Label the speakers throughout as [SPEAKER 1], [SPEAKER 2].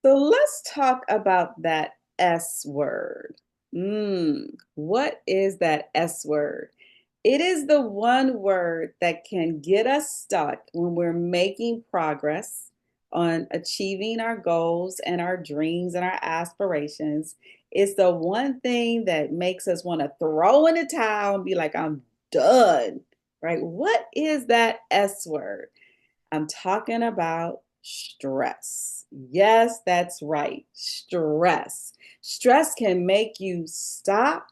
[SPEAKER 1] So let's talk about that S word. What is that S word? It is the one word that can get us stuck when we're making progress on achieving our goals and our dreams and our aspirations. It's the one thing that makes us want to throw in the towel and be like, I'm done, right? What is that S word? I'm talking about stress. Yes, that's right. Stress. Stress can make you stop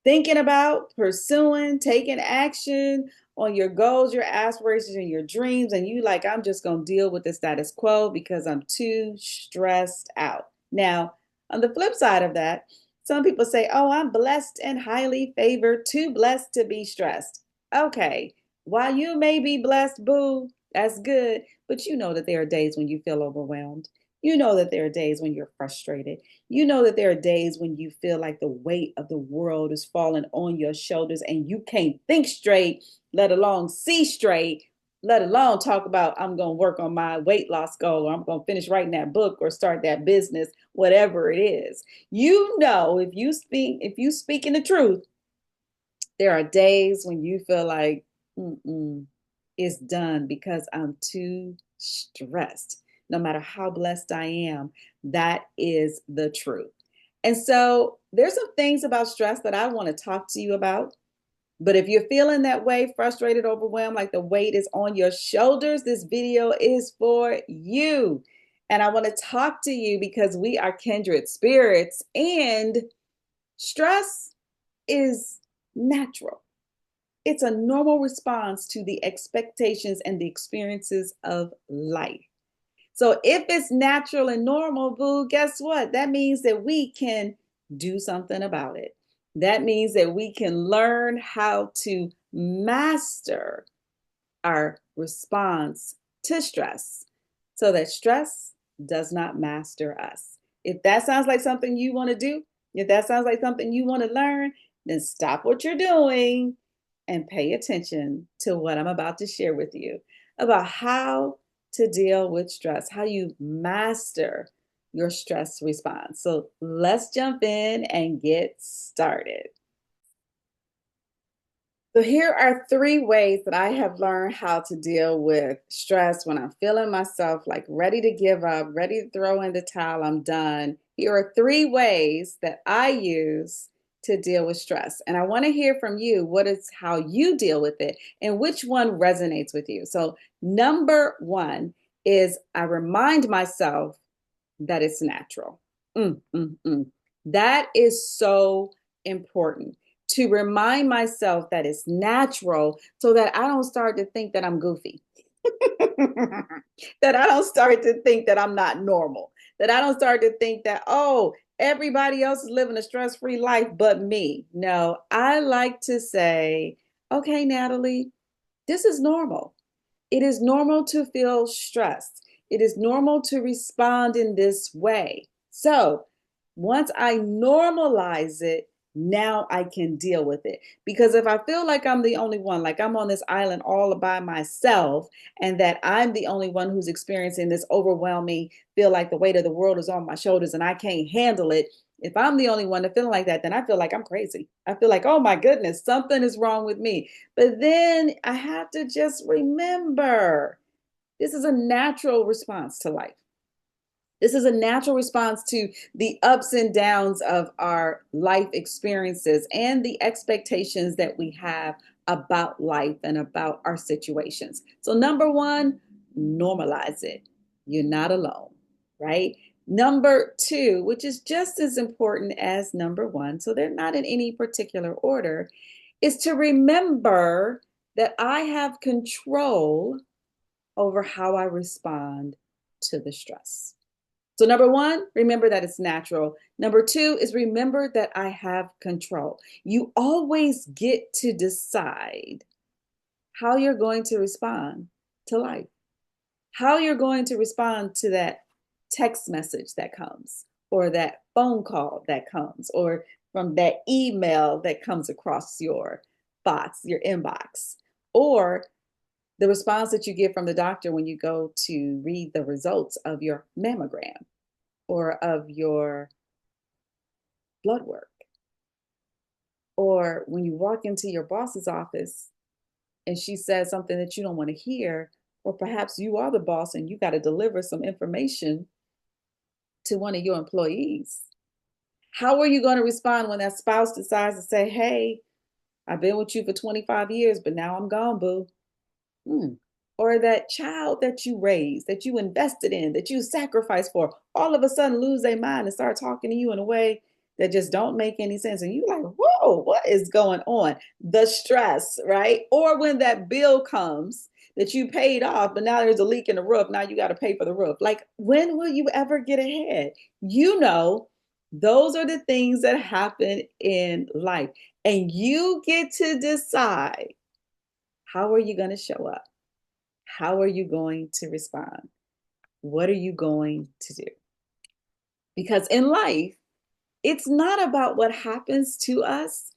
[SPEAKER 1] thinking about pursuing, taking action on your goals, your aspirations, and your dreams. And you like, I'm just going to deal with the status quo because I'm too stressed out. Now, on the flip side of that, some people say, oh, I'm blessed and highly favored, too blessed to be stressed. Okay, while you may be blessed, boo, that's good. But you know that there are days when you feel overwhelmed. You know that there are days when you're frustrated. You know that there are days when you feel like the weight of the world is falling on your shoulders and you can't think straight, let alone see straight, let alone talk about, I'm going to work on my weight loss goal, or I'm going to finish writing that book or start that business, whatever it is. You know, if you speak in the truth, there are days when you feel like, it's done because I'm too stressed. No matter how blessed I am, that is the truth. And so there's some things about stress that I want to talk to you about. But if you're feeling that way, frustrated, overwhelmed, like the weight is on your shoulders, this video is for you. And I want to talk to you because we are kindred spirits, and stress is natural. It's a normal response to the expectations and the experiences of life. So if it's natural and normal, boo, guess what? That means that we can do something about it. That means that we can learn how to master our response to stress so that stress does not master us. If that sounds like something you want to do, if that sounds like something you want to learn, then stop what you're doing and pay attention to what I'm about to share with you about how to deal with stress, how you master your stress response. So let's jump in and get started. So here are three ways that I have learned how to deal with stress when I'm feeling myself like ready to give up, ready to throw in the towel, I'm done. Here are three ways that I use to deal with stress. And I want to hear from you what is how you deal with it and which one resonates with you. So number one is I remind myself that it's natural. Mm, mm, mm. That is so important to remind myself that it's natural so that I don't start to think that I'm goofy, that I don't start to think that I'm not normal, that I don't start to think that, oh, everybody else is living a stress free life but me. No, I like to say, okay, Natalie, this is normal. It is normal to feel stressed. It is normal to respond in this way. So once I normalize it, now I can deal with it. Because if I feel like I'm the only one, like I'm on this island all by myself, and that I'm the only one who's experiencing this overwhelming, feel like the weight of the world is on my shoulders and I can't handle it. If I'm the only one to feel like that, then I feel like I'm crazy. I feel like, oh my goodness, something is wrong with me. But then I have to just remember this is a natural response to life. This is a natural response to the ups and downs of our life experiences and the expectations that we have about life and about our situations. So, number one, normalize it. You're not alone, right? Number two, which is just as important as number one, so they're not in any particular order, is to remember that I have control over how I respond to the stress. So, number one, remember that it's natural. Number two is remember that I have control. You always get to decide how you're going to respond to life, how you're going to respond to that text message that comes, or that phone call that comes, or from that email that comes across your box, your inbox, or the response that you get from the doctor when you go to read the results of your mammogram. or of your blood work. Or when you walk into your boss's office and she says something that you don't want to hear, or perhaps you are the boss and you got to deliver some information to one of your employees. How are you going to respond when that spouse decides to say, hey, I've been with you for 25 years, but now I'm gone, boo? Hmm. Or that child that you raised, that you invested in, that you sacrificed for, all of a sudden lose their mind and start talking to you in a way that just don't make any sense. And you're like, whoa, what is going on? The stress, right? Or when that bill comes that you paid off, but now there's a leak in the roof. Now you got to pay for the roof. Like, when will you ever get ahead? You know, those are the things that happen in life. And you get to decide, how are you going to show up? How are you going to respond? What are you going to do? Because in life, it's not about what happens to us.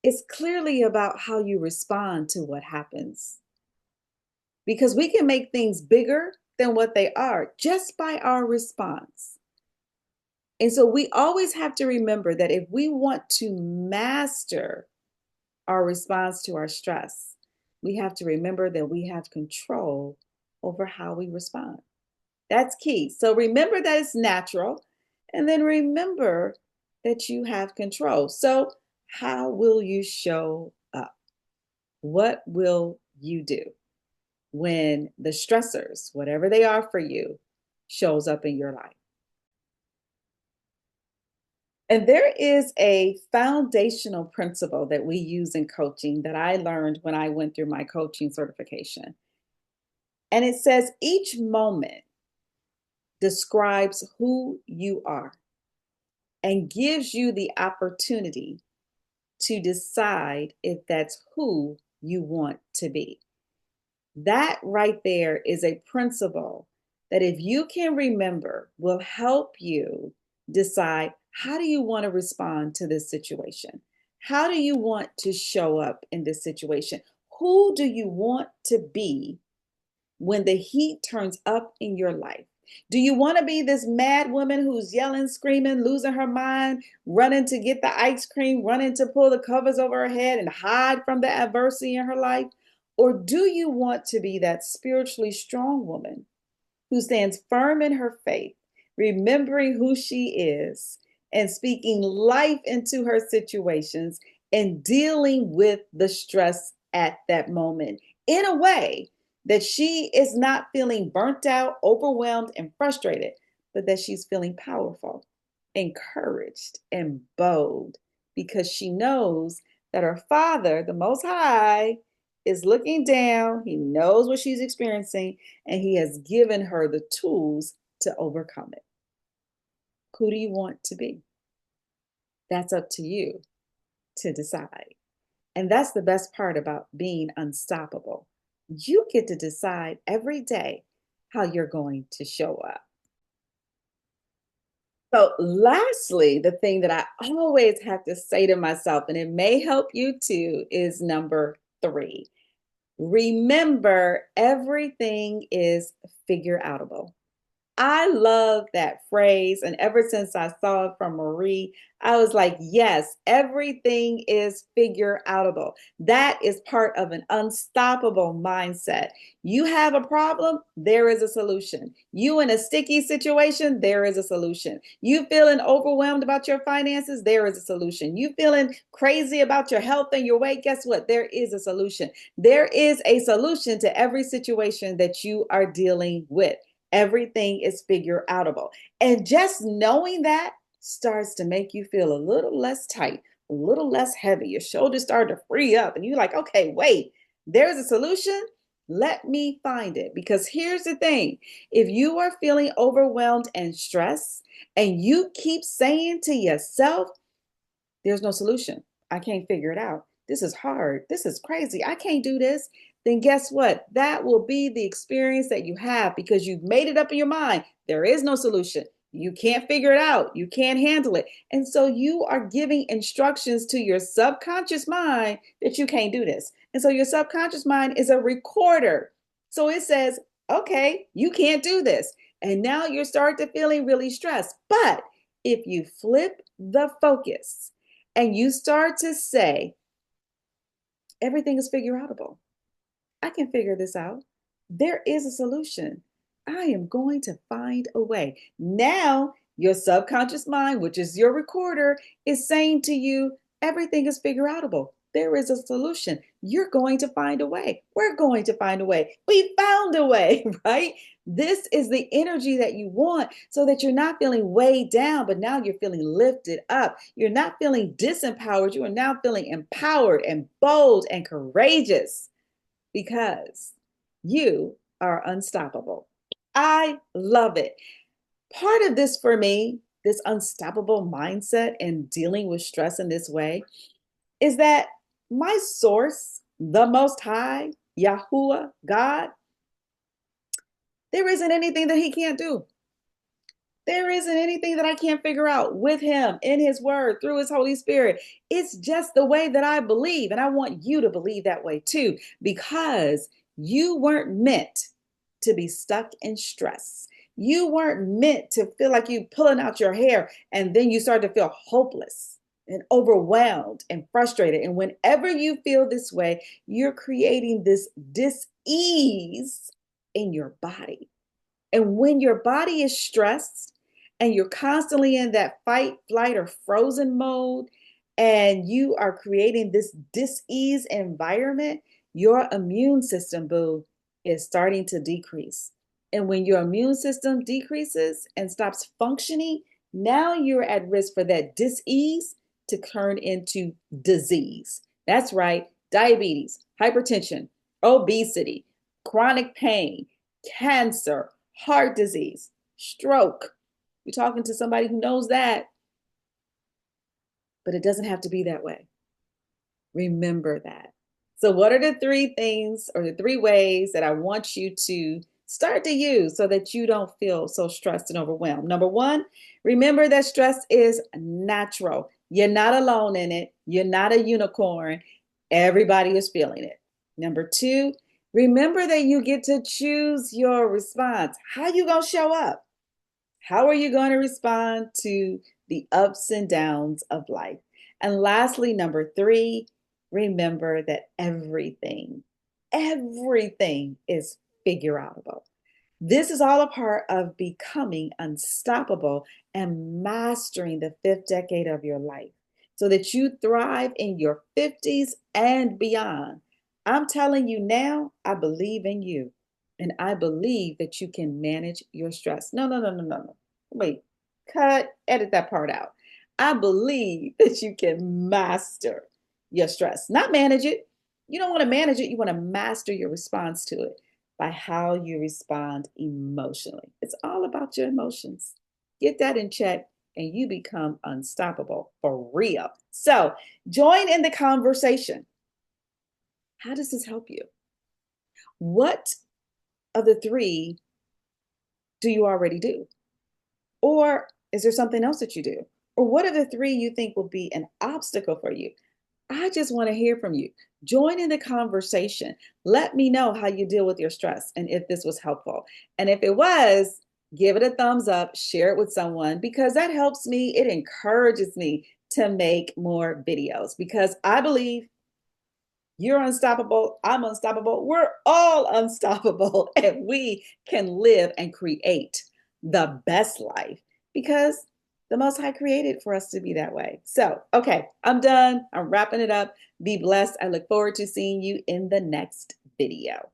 [SPEAKER 1] It's clearly about how you respond to what happens. Because we can make things bigger than what they are just by our response. And so we always have to remember that if we want to master our response to our stress, we have to remember that we have control over how we respond. That's key. So remember that it's natural, and then remember that you have control. So how will you show up? What will you do when the stressors, whatever they are for you, shows up in your life? And there is a foundational principle that we use in coaching that I learned when I went through my coaching certification. And it says each moment describes who you are and gives you the opportunity to decide if that's who you want to be. That right there is a principle that, if you can remember, will help you decide, how do you want to respond to this situation? How do you want to show up in this situation? Who do you want to be when the heat turns up in your life? Do you want to be this mad woman who's yelling, screaming, losing her mind, running to get the ice cream, running to pull the covers over her head and hide from the adversity in her life? Or do you want to be that spiritually strong woman who stands firm in her faith, remembering who she is and speaking life into her situations and dealing with the stress at that moment in a way that she is not feeling burnt out, overwhelmed, and frustrated, but that she's feeling powerful, encouraged, and bold, because she knows that her Father, the Most High, is looking down. He knows what she's experiencing, and He has given her the tools to overcome it. Who do you want to be? That's up to you to decide. And that's the best part about being unstoppable. You get to decide every day how you're going to show up. So, lastly, the thing that I always have to say to myself, and it may help you too, is number 3. Remember, everything is figureoutable. I love that phrase. And ever since I saw it from Marie, I was like, yes, everything is figure outable. That is part of an unstoppable mindset. You have a problem, there is a solution. You in a sticky situation, there is a solution. You feeling overwhelmed about your finances, there is a solution. You feeling crazy about your health and your weight, guess what? There is a solution. There is a solution to every situation that you are dealing with. Everything is figure outable. And just knowing that starts to make you feel a little less tight, a little less heavy. Your shoulders start to free up, and you're like, okay, wait, there's a solution. Let me find it. Because here's the thing, if you are feeling overwhelmed and stressed, and you keep saying to yourself, there's no solution, I can't figure it out, this is hard, this is crazy, I can't do this, then guess what? That will be the experience that you have, because you've made it up in your mind. There is no solution. You can't figure it out. You can't handle it. And so you are giving instructions to your subconscious mind that you can't do this. And so your subconscious mind is a recorder. So it says, okay, you can't do this. And now you're starting to feeling really stressed. But if you flip the focus and you start to say, everything is figureoutable. I can figure this out. There is a solution. I am going to find a way. Now, your subconscious mind, which is your recorder, is saying to you, everything is figureoutable. There is a solution. You're going to find a way. We're going to find a way. We found a way, right? This is the energy that you want so that you're not feeling weighed down, but now you're feeling lifted up. You're not feeling disempowered. You are now feeling empowered and bold and courageous because you are unstoppable. I love it. Part of this for me, this unstoppable mindset and dealing with stress in this way, is that my source, the Most High, Yahuwah, God, there isn't anything that He can't do. There isn't anything that I can't figure out with Him, in His Word, through His Holy Spirit. It's just the way that I believe. And I want you to believe that way too, because you weren't meant to be stuck in stress. You weren't meant to feel like you pulling out your hair and then you start to feel hopeless and overwhelmed and frustrated. And whenever you feel this way, you're creating this dis-ease in your body. And when your body is stressed and you're constantly in that fight, flight, or frozen mode, and you are creating this dis-ease environment, your immune system, boo, is starting to decrease. And when your immune system decreases and stops functioning, now you're at risk for that dis-ease to turn into disease. That's right, diabetes, hypertension, obesity, chronic pain, cancer, heart disease, stroke. You're talking to somebody who knows that, but it doesn't have to be that way. Remember that. So, what are the three things or the three ways that I want you to start to use so that you don't feel so stressed and overwhelmed? Number one, remember that stress is natural. You're not alone in it. You're not a unicorn. Everybody is feeling it. Number two, remember that you get to choose your response. How you going to show up? How are you going to respond to the ups and downs of life? And lastly, number three, remember that everything is figureoutable. This is all a part of becoming unstoppable and mastering the fifth decade of your life so that you thrive in your 50s and beyond. I'm telling you now, I believe in you. And I believe that you can manage your stress. No. Wait, edit that part out. I believe that you can master your stress, not manage it. You don't want to manage it. You want to master your response to it by how you respond emotionally. It's all about your emotions. Get that in check and you become unstoppable for real. So join in the conversation. How does this help you? What of the three do you already do? Or is there something else that you do? Or what of the three you think will be an obstacle for you? I just want to hear from you. Join in the conversation. Let me know how you deal with your stress and if this was helpful. And if it was, give it a thumbs up, share it with someone because that helps me. It encourages me to make more videos because I believe you're unstoppable. I'm unstoppable. We're all unstoppable. And we can live and create the best life because the Most High created for us to be that way. So, okay, I'm done. I'm wrapping it up. Be blessed. I look forward to seeing you in the next video.